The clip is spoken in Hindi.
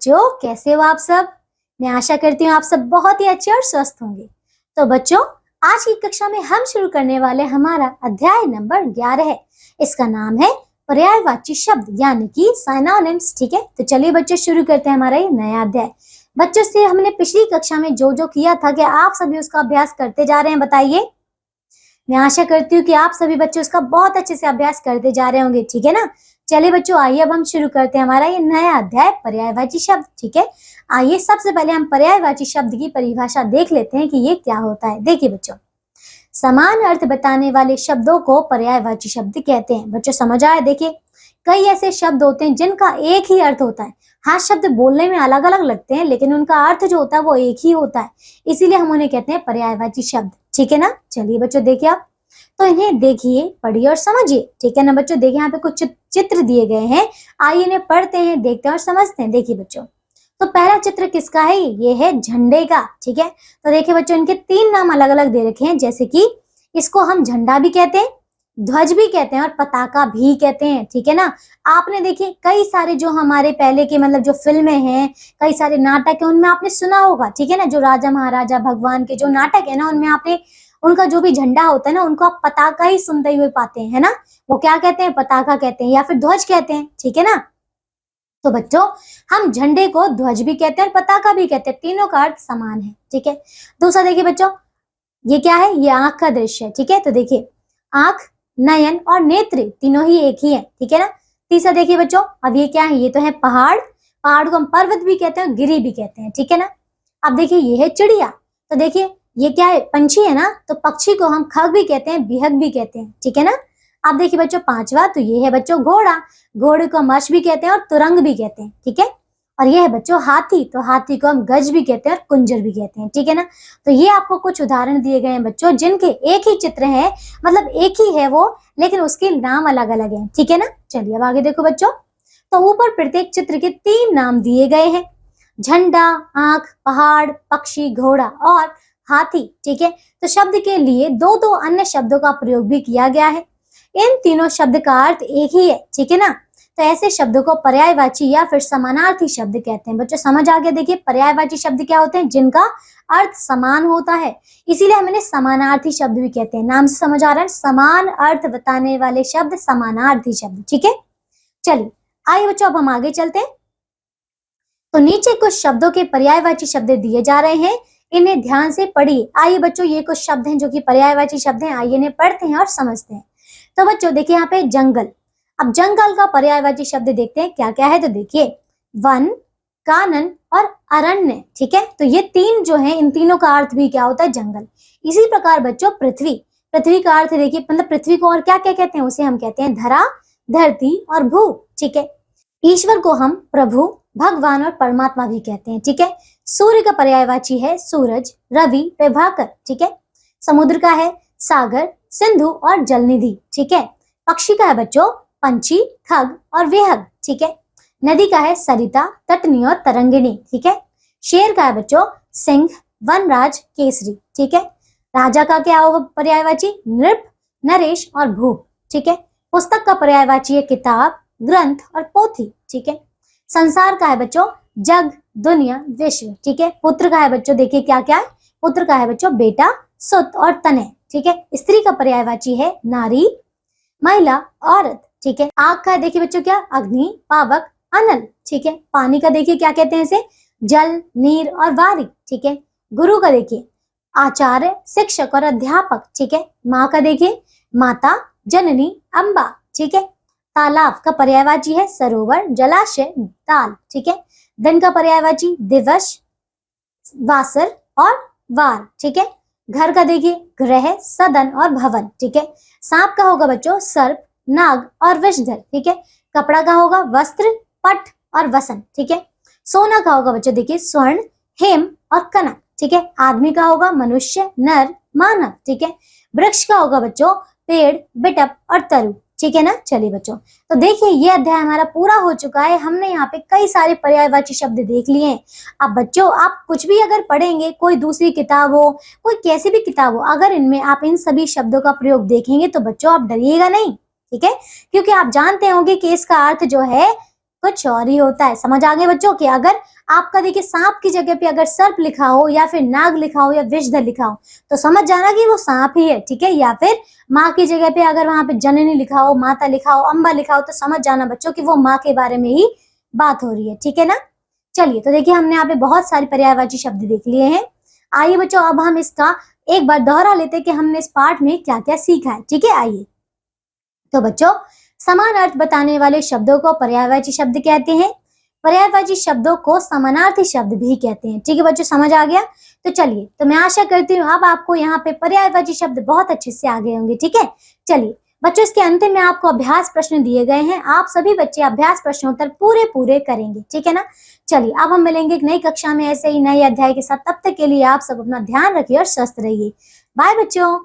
बच्चों, कैसे हो आप सब? मैं आशा करती हूँ आप सब बहुत ही अच्छे और स्वस्थ होंगे। तो बच्चों, आज की कक्षा में हम शुरू करने वाले हमारा अध्याय नंबर 11 है। इसका नाम है पर्यायवाची शब्द यानी कि साइनोनिम्स। ठीक है, तो चलिए बच्चों शुरू करते हैं हमारा ये नया अध्याय। बच्चों से हमने पिछली कक्षा में जो जो किया था, क्या आप सभी उसका अभ्यास करते जा रहे हैं? बताइए। मैं आशा करती हूँ कि आप सभी बच्चे उसका बहुत अच्छे से अभ्यास करते जा रहे होंगे। ठीक है ना? चलिए बच्चों, आइए अब हम शुरू करते हैं हमारा ये नया अध्याय पर्यायवाची शब्द। ठीक है, आइए सबसे पहले हम पर्यायवाची शब्द की परिभाषा देख लेते हैं कि ये क्या होता है। देखिए बच्चों, समान अर्थ बताने वाले शब्दों को पर्यायवाची शब्द कहते हैं। बच्चों समझ आए? देखिए, कई ऐसे शब्द होते हैं जिनका एक ही अर्थ होता है। हाँ, शब्द बोलने में अलग अलग लगते हैं लेकिन उनका अर्थ जो होता है वो एक ही होता है, इसीलिए हम उन्हें कहते हैं पर्यायवाची शब्द। ठीक है ना? चलिए बच्चों देखिए आप, तो इन्हें देखिए, पढ़िए और समझिए। ठीक है ना बच्चों? देखिए यहाँ पे कुछ चित्र दिए गए हैं, आइए इन्हें पढ़ते हैं, देखते हैं और समझते हैं। देखिए बच्चों, तो पहला चित्र किसका है? ये है झंडे का। ठीक है, तो देखिए बच्चों, इनके 3 नाम अलग अलग दे रखे हैं, जैसे कि इसको हम झंडा भी कहते हैं, ध्वज भी कहते हैं और पताका भी कहते हैं। ठीक है ना? आपने देखिए कई सारे जो हमारे पहले के मतलब जो फिल्में हैं, कई सारे नाटक है, उनमें आपने सुना होगा। ठीक है ना? जो राजा महाराजा भगवान के जो नाटक है ना, उनमें आपने उनका जो भी झंडा होता है ना, उनको आप पताका ही सुनते हुए पाते हैं, है ना? वो क्या कहते हैं? पताका कहते हैं या फिर ध्वज कहते हैं। ठीक है ना? तो बच्चों, हम झंडे को ध्वज भी कहते हैं और पताका भी कहते हैं, तीनों का अर्थ समान है। ठीक है, दूसरा देखिए बच्चों, ये क्या है? ये आंख का दृश्य है। ठीक है, तो देखिए आंख, नयन और नेत्र तीनों ही एक ही है। ठीक है ना? तीसरा देखिए बच्चों, अब ये क्या है? ये तो है पहाड़। पहाड़ को हम पर्वत भी कहते हैं और गिरी भी कहते हैं। ठीक है ना? अब देखिए ये है चिड़िया, तो देखिए ये क्या है? पंछी है ना, तो पक्षी को हम खग भी कहते हैं, बिहग भी कहते हैं। ठीक है ना? अब देखिए बच्चों पांचवा, तो ये है बच्चों घोड़ा। घोड़े को हम अश्व भी कहते हैं और तुरंग भी कहते हैं। ठीक है, और ये है बच्चों हाथी, तो हाथी को हम गज भी कहते हैं और कुंजर भी कहते हैं। ठीक है ना? तो ये आपको कुछ उदाहरण दिए गए हैं बच्चों, जिनके एक ही चित्र है, मतलब एक ही है वो, लेकिन उसके नाम अलग अलग हैं। ठीक है ना? चलिए अब आगे देखो बच्चों, तो ऊपर प्रत्येक चित्र के 3 नाम दिए गए हैं, झंडा, आंख, पहाड़, पक्षी, घोड़ा और हाथी। ठीक है, तो शब्द के लिए 2-2 अन्य शब्दों का प्रयोग भी किया गया है। इन तीनों शब्द का अर्थ एक ही है। ठीक है ना? तो ऐसे शब्दों को पर्यायवाची या फिर समानार्थी शब्द कहते हैं। बच्चों समझ आ गया? देखिए पर्यायवाची शब्द क्या होते हैं? जिनका अर्थ समान होता है, इसीलिए हम इन्हें समानार्थी शब्द भी कहते हैं। नाम से समझ आ रहा है, समान अर्थ बताने वाले शब्द समानार्थी शब्द। ठीक है, चलिए आइए बच्चों अब हम आगे चलते हैं। तो नीचे कुछ शब्दों के पर्यायवाची शब्द दिए जा रहे हैं, इन्हें ध्यान से पढ़िए। आइए बच्चों, ये कुछ शब्द हैं जो कि पर्यायवाची शब्द हैं, आइए इन्हें पढ़ते हैं और समझते हैं। तो बच्चों देखिए यहाँ पे जंगल। अब जंगल का पर्यायवाची शब्द देखते हैं क्या क्या है। तो देखिए वन, कानन और अरण्य। ठीक है, तो ये 3 जो है, इन तीनों का अर्थ भी क्या होता है? जंगल। इसी प्रकार बच्चों पृथ्वी, पृथ्वी का अर्थ देखिए, मतलब पृथ्वी को और क्या क्या कहते हैं? उसे हम कहते हैं धरा, धरती और भू। ठीक है, ईश्वर को हम प्रभु, भगवान और परमात्मा भी कहते हैं। ठीक है, सूर्य का पर्यायवाची है सूरज, रवि, प्रभाकर। ठीक है, समुद्र का है सागर, सिंधु और जलनिधि। ठीक है, पक्षी का है बच्चों पंछी, खग और विहग। ठीक है, नदी का है सरिता, तटनी और तरंगिणी। ठीक है, शेर का है बच्चों सिंह, वनराज, केसरी। ठीक है, राजा का क्या होगा पर्यायवाची? नृप, नरेश और भूप। ठीक है, पुस्तक का पर्यायवाची है किताब, ग्रंथ और पोथी। ठीक है, संसार का है बच्चों जग, दुनिया, विश्व। ठीक है, पुत्र का है बच्चों, देखिए क्या क्या है? पुत्र का है बच्चों बेटा, सुत और तनय। ठीक है, स्त्री का पर्यायवाची है नारी, महिला, औरत। ठीक है, आग का देखिए बच्चों क्या? अग्नि, पावक, अनल। ठीक है, पानी का देखिए क्या कहते हैं इसे? जल, नीर और वारी। ठीक है, गुरु का देखिए आचार्य, शिक्षक और अध्यापक। ठीक है, माँ का देखिए माता, जननी, अम्बा। ठीक है, तालाब का पर्यायवाची है सरोवर, जलाशय, ताल। ठीक है, दिन का पर्यायवाची दिवस, वासर और वार। ठीक है, घर का देखिए गृह, सदन और भवन। ठीक है, सांप का होगा बच्चों सर्प, नाग और विषधर। ठीक है, कपड़ा का होगा वस्त्र, पट और वसन। ठीक है, सोना का होगा बच्चों देखिए स्वर्ण, हेम और कनक। ठीक है, आदमी का होगा मनुष्य, नर, मानव। ठीक है, वृक्ष का होगा बच्चों पेड़, बिटप और तरु। ठीक है ना? चलिए बच्चों, तो देखिए ये अध्याय हमारा पूरा हो चुका है। हमने यहाँ पे कई सारे पर्यायवाची शब्द देख लिए हैं। अब बच्चों आप कुछ भी अगर पढ़ेंगे, कोई दूसरी किताब हो, कोई कैसी भी किताब हो, अगर इनमें आप इन सभी शब्दों का प्रयोग देखेंगे तो बच्चों आप डरिएगा नहीं। ठीक है, क्योंकि आप जानते होंगे कि इसका अर्थ जो है कुछ और ही होता है। समझ आ गए बच्चों कि अगर आपका देखिए सांप की जगह पे अगर सर्प लिखा हो या फिर नाग लिखा हो या विषधर लिखा हो तो समझ जाना कि वो सांप ही है, ठीक है। या फिर माँ की जगह पे अगर वहां पे जननी लिखा हो, माता लिखा हो, अम्बा लिखा हो तो समझ जाना बच्चों कि वो माँ के बारे में ही बात हो रही है, ठीक है ना। चलिए तो देखिए हमने यहाँ पे बहुत सारे पर्यायवाची शब्द देख लिए हैं। आइए बच्चों अब हम इसका एक बार दोहरा लेते हैं कि हमने इस पाठ में क्या क्या सीखा है, ठीक है। आइए तो बच्चों समान अर्थ बताने वाले शब्दों को पर्यायवाची शब्द कहते हैं। पर्यायवाची शब्दों को समानार्थी शब्द भी कहते हैं, ठीक है बच्चों, समझ आ गया। तो चलिए तो मैं आशा करती हूँ अब आपको यहाँ पे पर्यायवाची शब्द बहुत अच्छे से आ गए होंगे, ठीक है। चलिए बच्चों इसके अंतिम में आपको अभ्यास प्रश्न दिए गए हैं, आप सभी बच्चे अभ्यास प्रश्नोत्तर पूरे पूरे करेंगे, ठीक है ना। चलिए अब हम मिलेंगे एक नई कक्षा में ऐसे ही नए अध्याय के साथ, तब तक के लिए आप सब अपना ध्यान रखिए और स्वस्थ रहिए। बाय बच्चों।